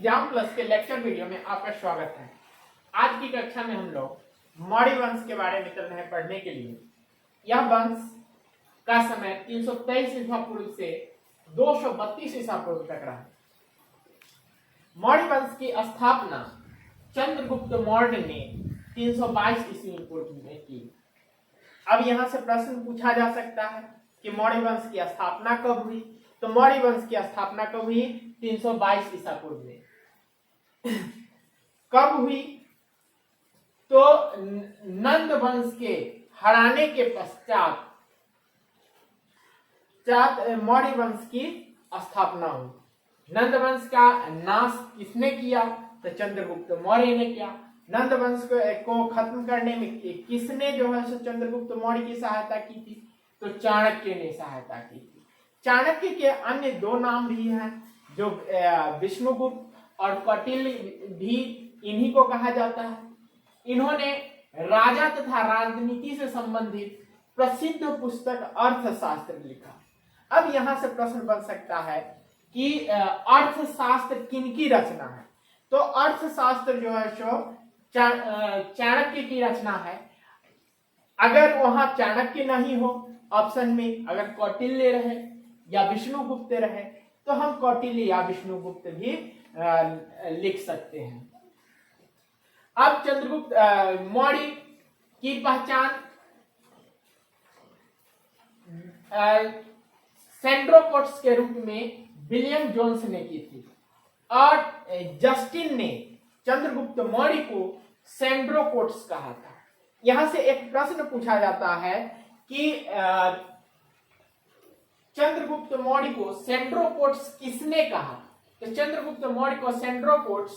Exam plus के lecture video में आपका स्वागत है। आज की कक्षा में हम लोग मौर्य वंश के बारे में चल रहे हैं पढ़ने के लिए। यह वंश का समय 323 ईसा पूर्व से 232 ईसा पूर्व तक रहा। मौर्य वंश की स्थापना चंद्रगुप्त मौर्य ने 322 ईस्वी पूर्व में की। अब यहाँ से प्रश्न पूछा जा सकता है कि मौर्य वंश की स्थापना कब हुई। तो मौर्य वंश की स्थापना कब हुई? 322 ईसा पूर्व में। कब हुई? तो नंद वंश के हराने के पश्चात मौर्य वंश की स्थापना हुई। नंद वंश का नाश किसने किया? तो चंद्रगुप्त मौर्य ने किया। नंद वंश को खत्म करने में किसने जो है चंद्रगुप्त मौर्य की सहायता की थी? तो चाणक्य ने सहायता की थी। चाणक्य के अन्य दो नाम भी हैं, जो विष्णुगुप्त और कौटिल्य भी इन्हीं को कहा जाता है। इन्होंने राजा तथा राजनीति से संबंधित प्रसिद्ध पुस्तक अर्थशास्त्र लिखा। अब यहाँ से प्रश्न बन सकता है कि अर्थशास्त्र किनकी रचना है? तो अर्थशास्त्र जो है सो चाणक्य की रचना है। अगर वहां चाणक्य नहीं हो ऑप्शन में, अगर कौटिल्य रहे या विष्णुगुप्त रहे, तो हम कौटिल्य या विष्णुगुप्त भी लिख सकते हैं। अब चंद्रगुप्त मौर्य की पहचान सेंड्रोकोट्स के रूप में विलियम जोन्स ने की थी, और जस्टिन ने चंद्रगुप्त मौर्य को सेंड्रोकोट्स कहा था। यहां से एक प्रश्न पूछा जाता है कि चंद्रगुप्त मौर्य को सेंड्रोकोट्स किसने कहा? तो चंद्रगुप्त मौर्य को सेंड्रोकोट्स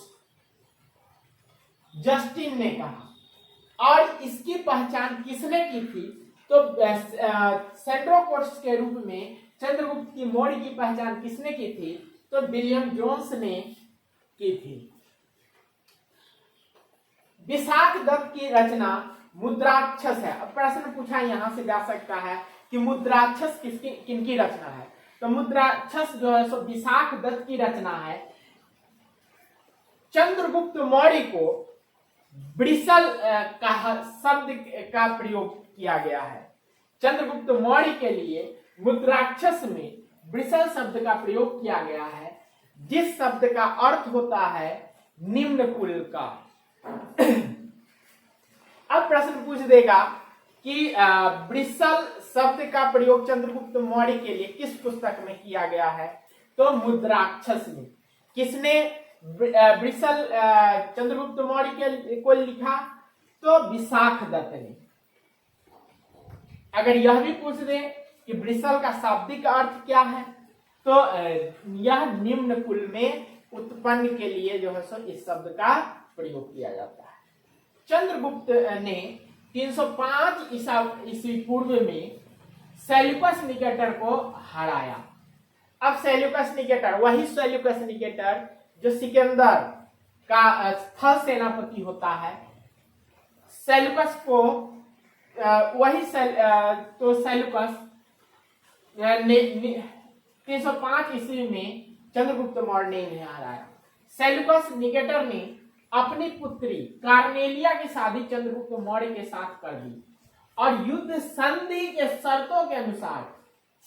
जस्टिन ने कहा। और इसकी पहचान किसने की थी? तो सेंड्रोकोट्स के रूप में चंद्रगुप्त की मौर्य की पहचान किसने की थी? तो विलियम जोन्स ने की थी। विशाखदत्त की रचना मुद्राक्षस है। अब प्रश्न पूछा यहां से जा सकता है कि मुद्राक्षस किनकी रचना है? तो मुद्राक्षस जो है सो विशाखदत्त की रचना है। चंद्रगुप्त मौर्य को ब्रिसल का शब्द का प्रयोग किया गया है। चंद्रगुप्त मौर्य के लिए मुद्राक्षस में ब्रिसल शब्द का प्रयोग किया गया है, जिस शब्द का अर्थ होता है निम्न कुल का। अब प्रश्न पूछ देगा कि ब्रिसल शब्द का प्रयोग चंद्रगुप्त मौर्य के लिए किस पुस्तक में किया गया है? तो मुद्राक्षस में। किसने ब्रिसल चंद्रगुप्त मौर्य को लिखा? तो विशाखदत्त ने। अगर यह भी पूछ दे कि ब्रिसल का शाब्दिक अर्थ क्या है, तो यह निम्न कुल में उत्पन्न के लिए जो है सो इस शब्द का प्रयोग किया जाता है। चंद्रगुप्त ने 305 ईस्वी पूर्व में सेल्यूकस निकेटर को हराया। अब सेल्यूकस निकेटर, वही सेल्यूकस निकेटर जो सिकंदर का स्थल सेनापति होता है, सेल्यूकस को तो सेल्यूकस ने 305 ईस्वी में चंद्रगुप्त मौर्य ने इन्हें हराया। सेल्यूकस निकेटर ने अपनी पुत्री कार्नेलिया की शादी चंद्रगुप्त मौर्य के साथ कर दी, और युद्ध संधि के शर्तों के अनुसार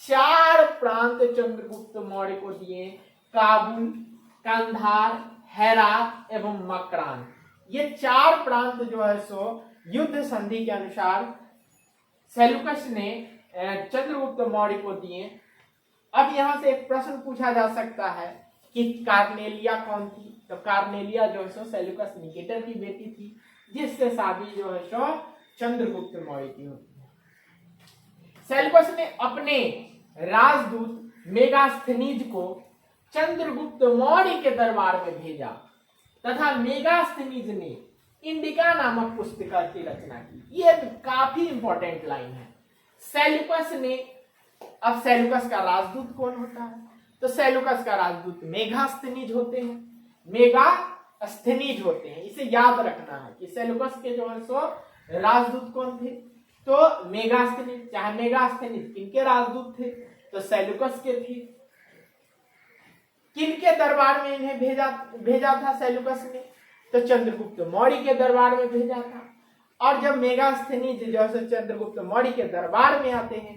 4 प्रांत चंद्रगुप्त मौर्य को दिए: काबुल, कंधार, हेरात एवं मकरान। ये 4 प्रांत जो है सो युद्ध संधि के अनुसार सेल्यूकस ने चंद्रगुप्त मौर्य को दिए। अब यहां से एक प्रश्न पूछा जा सकता है कि कार्नेलिया कौन थी? तो कार्नेलिया जो है सो सेल्यूकस निकेटर की बेटी थी, जिससे शादी जो है सो चंद्रगुप्त मौर्य की होती है। सेल्यूकस ने अपने राजदूत मेगास्थनीज को चंद्रगुप्त मौर्य के दरबार में भेजा, तथा मेगास्थनीज ने इंडिका नामक पुस्तिका की रचना की। ये काफी इंपॉर्टेंट लाइन है। सेल्यूकस ने, अब सेल्यूकस का राजदूत कौन होता है? तो सेल्यूकस का राजदूत मेगास्थनीज होते हैं। मेगास्थनीज होते हैं, इसे याद रखना है कि सेल्यूकस के जो है सो राजदूत कौन थे? तो मेगास्थनीज। चाहे मेगास्थनीज किनके राजदूत थे? तो सेल्यूकस के थे। किनके दरबार में इन्हें भेजा था सेल्यूकस ने? तो चंद्रगुप्त मौर्य के दरबार में भेजा था। और जब मेगास्थनीज जो है चंद्रगुप्त मौर्य के दरबार में आते हैं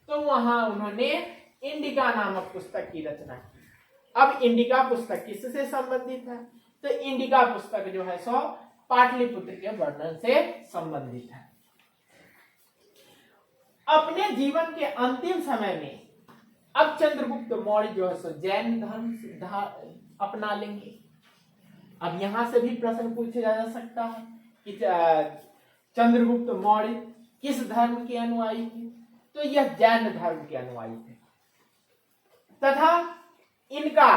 तो वहां उन्होंने इंडिका नामक पुस्तक की रचना की। अब इंडिका पुस्तक किससे संबंधित है? तो इंडिका पुस्तक जो है सो पाटलिपुत्र के वर्णन से संबंधित है। अपने जीवन के अंतिम समय में अब चंद्रगुप्त मौर्य जो है सो जैन धर्म अपना लेंगे। अब यहां से भी प्रश्न पूछा जा सकता है कि चंद्रगुप्त मौर्य किस धर्म के अनुयायी थे? तो यह जैन धर्म के अनुयायी थे तथा इनका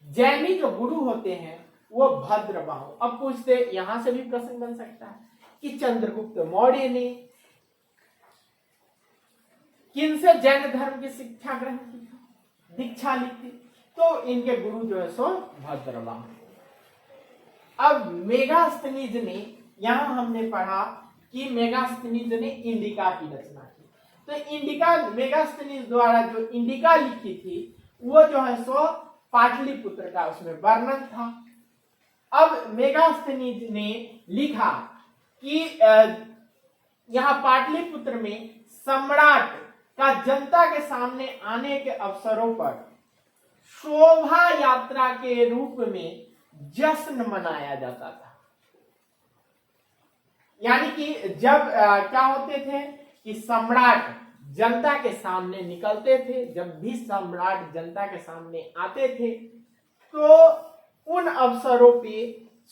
जैनी जो गुरु होते हैं वो भद्रबाहु। अब पूछते, यहां से भी प्रश्न बन सकता है कि चंद्रगुप्त मौर्य ने किनसे जैन धर्म की शिक्षा ग्रहण की थी, दीक्षा ली थी? तो इनके गुरु जो है सो भद्रबाहु। अब मेगास्थनीज ने, यहां हमने पढ़ा कि मेगास्थनीज ने इंडिका की रचना की। तो इंडिका, मेगास्थनीज द्वारा जो इंडिका लिखी थी वो जो है सो पाटलिपुत्र का उसमें वर्णन था। अब मेगास्थनीज ने लिखा कि यहाँ पाटलिपुत्र में सम्राट का जनता के सामने आने के अवसरों पर शोभा यात्रा के रूप में जश्न मनाया जाता था। यानी कि जब क्या होते थे कि सम्राट जनता के सामने निकलते थे, जब भी सम्राट जनता के सामने आते थे तो उन अवसरों पे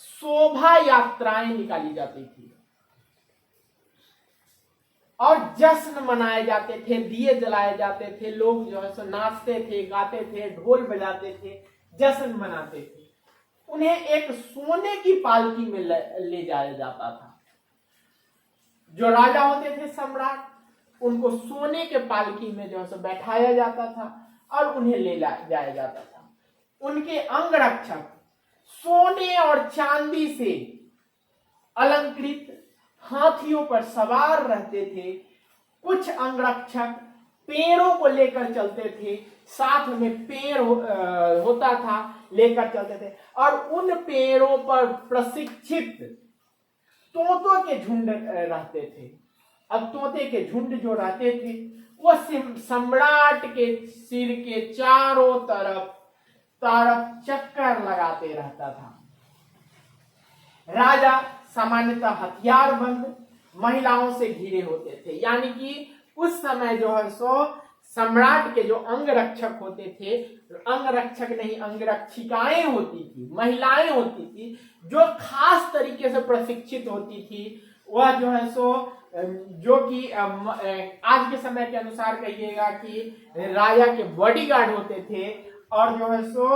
शोभा यात्राएं निकाली जाती थी और जश्न मनाए जाते थे, दिए जलाए जाते थे, लोग जो है सो नाचते थे, गाते थे, ढोल बजाते थे, जश्न मनाते थे। उन्हें एक सोने की पालकी में ले जाया जाता था। जो राजा होते थे सम्राट, उनको सोने के पालकी में जो है सो बैठाया जाता था और उन्हें ले जाया जाता था। उनके अंगरक्षक सोने और चांदी से अलंकृत हाथियों पर सवार रहते थे। कुछ अंगरक्षक पेड़ों को लेकर चलते थे, साथ में पेड़ होता था, लेकर चलते थे और उन पेड़ों पर प्रशिक्षित तोतों के झुंड रहते थे। अब तोते के झुंड जो रहते थे वो सम्राट के सिर के चारों तरफ चक्कर लगाते रहता था। राजा सामान्यतः हथियारबंद महिलाओं से घिरे होते थे। यानी कि उस समय जो है सो सम्राट के जो अंगरक्षक होते थे, अंगरक्षक नहीं अंगरक्षिकाएं होती थी, महिलाएं होती थी जो खास तरीके से प्रशिक्षित होती थी। वह जो है सो जो कि आज के समय के अनुसार कहिएगा कि राजा के बॉडीगार्ड होते थे और जो है सो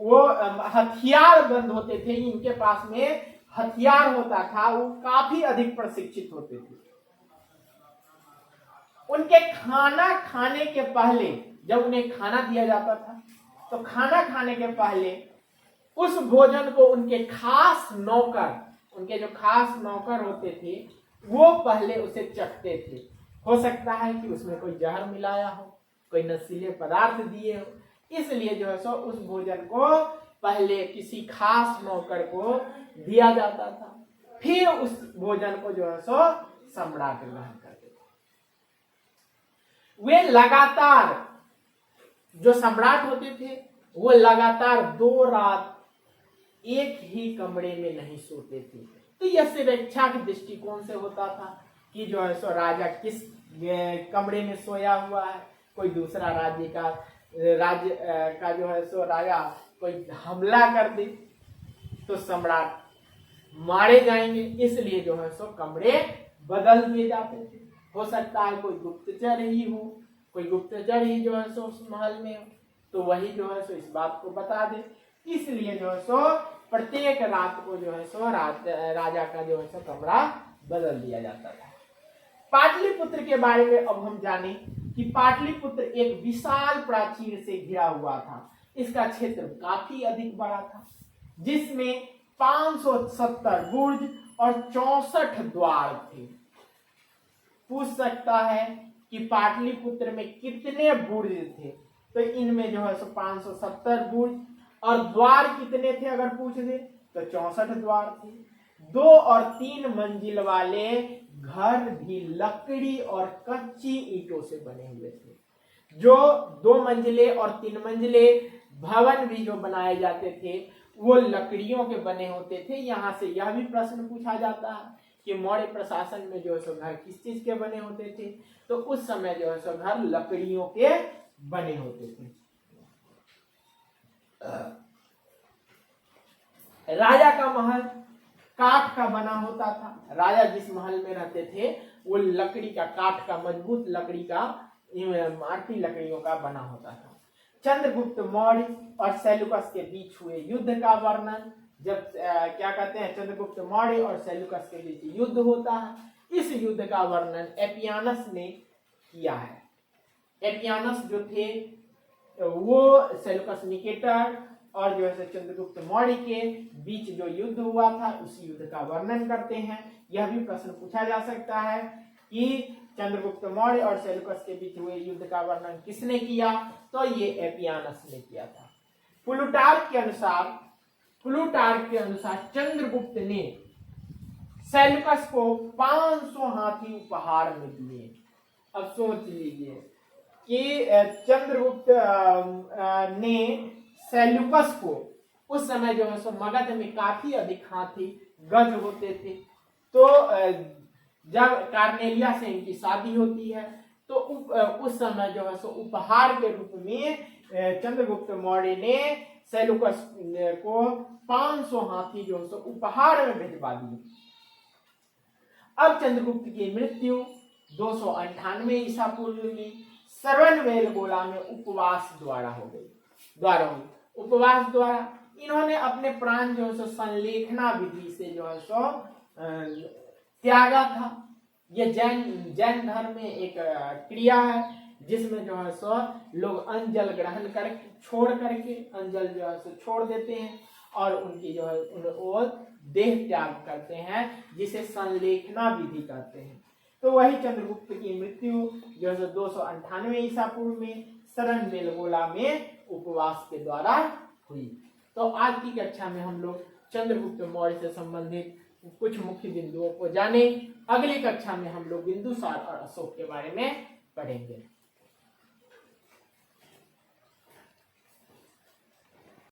वो हथियार बंद होते थे। इनके पास में हथियार होता था, वो काफी अधिक प्रशिक्षित होते थे। उनके खाना खाने के पहले, जब उन्हें खाना दिया जाता था तो खाना खाने के पहले उस भोजन को उनके खास नौकर, उनके जो खास नौकर होते थे वो पहले उसे चखते थे। हो सकता है कि उसमें कोई जहर मिलाया हो, कोई नशीले पदार्थ दिए हो, इसलिए जो है सो उस भोजन को पहले किसी खास नौकर को दिया जाता था, फिर उस भोजन को जो है सो सम्राट ग्रहण करते थे। वे लगातार, जो सम्राट होते थे वो लगातार 2 रात एक ही कमरे में नहीं सोते थे। तो यह सुरक्षा के दृष्टिकोण से होता था कि जो है सो राजा किस कमरे में सोया हुआ है, कोई दूसरा राज्य का जो है सो राजा कोई हमला कर दे तो सम्राट मारे जाएंगे, इसलिए जो है सो कमरे बदल दिए जाते थे। हो सकता है कोई गुप्तचर ही हो, कोई गुप्तचर ही जो है सो उस महल में हो, तो वही जो है सो इस बात को बता दे, इसलिए जो है सो प्रत्येक रात को जो है सो राजा का जो है सो कमरा बदल दिया जाता था। पाटलिपुत्र के बारे में अब हम जाने कि पाटलिपुत्र एक विशाल प्राचीर से घिरा हुआ था। इसका क्षेत्र काफी अधिक बड़ा था, जिसमें 570 बुर्ज और 64 द्वार थे। पूछ सकता है कि पाटलिपुत्र में कितने बुर्ज थे? तो इनमें जो है सो 570 बुर्ज और द्वार कितने थे अगर पूछ दे तो 64 द्वार थे। 2 और 3 मंजिल वाले घर भी लकड़ी और कच्ची ईंटों से बने हुए थे। जो 2 मंजिले और 3 मंजिले भवन भी जो बनाए जाते थे वो लकड़ियों के बने होते थे। यहाँ से यह भी प्रश्न पूछा जाता है कि मौर्य प्रशासन में जो है सो घर किस चीज के बने होते थे, तो उस समय जो है सो घर लकड़ियों के बने होते थे। राजा का महल काठ का बना होता था। राजा जिस महल में रहते थे वो लकड़ी का, काठ का, मजबूत लकड़ी का, इमारती लकड़ियों का बना होता था। चंद्रगुप्त मौर्य और सेल्यूकस के बीच हुए युद्ध का वर्णन, जब क्या कहते हैं चंद्रगुप्त मौर्य और सेल्यूकस के बीच युद्ध होता है, इस युद्ध का वर्णन एपियानस ने किया है। एपियानस जो थे वो सेल्यूकस निकेटर और जो है चंद्रगुप्त मौर्य के बीच जो युद्ध हुआ था उस युद्ध का वर्णन करते हैं। यह भी प्रश्न पूछा जा सकता है कि चंद्रगुप्त मौर्य और सेल्यूकस के बीच हुए युद्ध का वर्णन किसने किया, तो ये एपियानस ने किया था। प्लूटार्क के अनुसार चंद्रगुप्त ने सेल्यूकस को 500 हाथी उपहार में दिए। अब सोच लीजिए कि चंद्रगुप्त ने सेल्यूकस को, उस समय जो है सो मगध में काफी अधिक हाथी गज होते थे, तो जब कार्नेलिया से इनकी शादी होती है तो उस समय जो है सो उपहार के रूप में चंद्रगुप्त मौर्य ने सेल्यूकस को 500 हाथी जो है सो उपहार में भिजवा दिए। अब चंद्रगुप्त की मृत्यु 298 ईसा पूर्व में सरवनबेलगोला में उपवास द्वारा हुई। उपवास द्वारा इन्होंने अपने प्राण जो है सो संलेखना विधि से जो है सो त्यागा था। ये जैन धर्म में एक क्रिया है जिसमें जो है सो लोग अंजल ग्रहण करके छोड़ करके अंजल जो है सो छोड़ देते हैं और उनकी जो है वो देह त्याग करते हैं, जिसे संलेखना विधि कहते हैं। तो वही चंद्रगुप्त की मृत्यु जो है 298 ईसा पूर्व में सरवनबेलगोला में उपवास के द्वारा हुई। तो आज की कक्षा में हम लोग चंद्रगुप्त मौर्य से संबंधित कुछ मुख्य बिंदुओं को जाने। अगली कक्षा में हम लोग बिंदुसार और अशोक के बारे में पढ़ेंगे।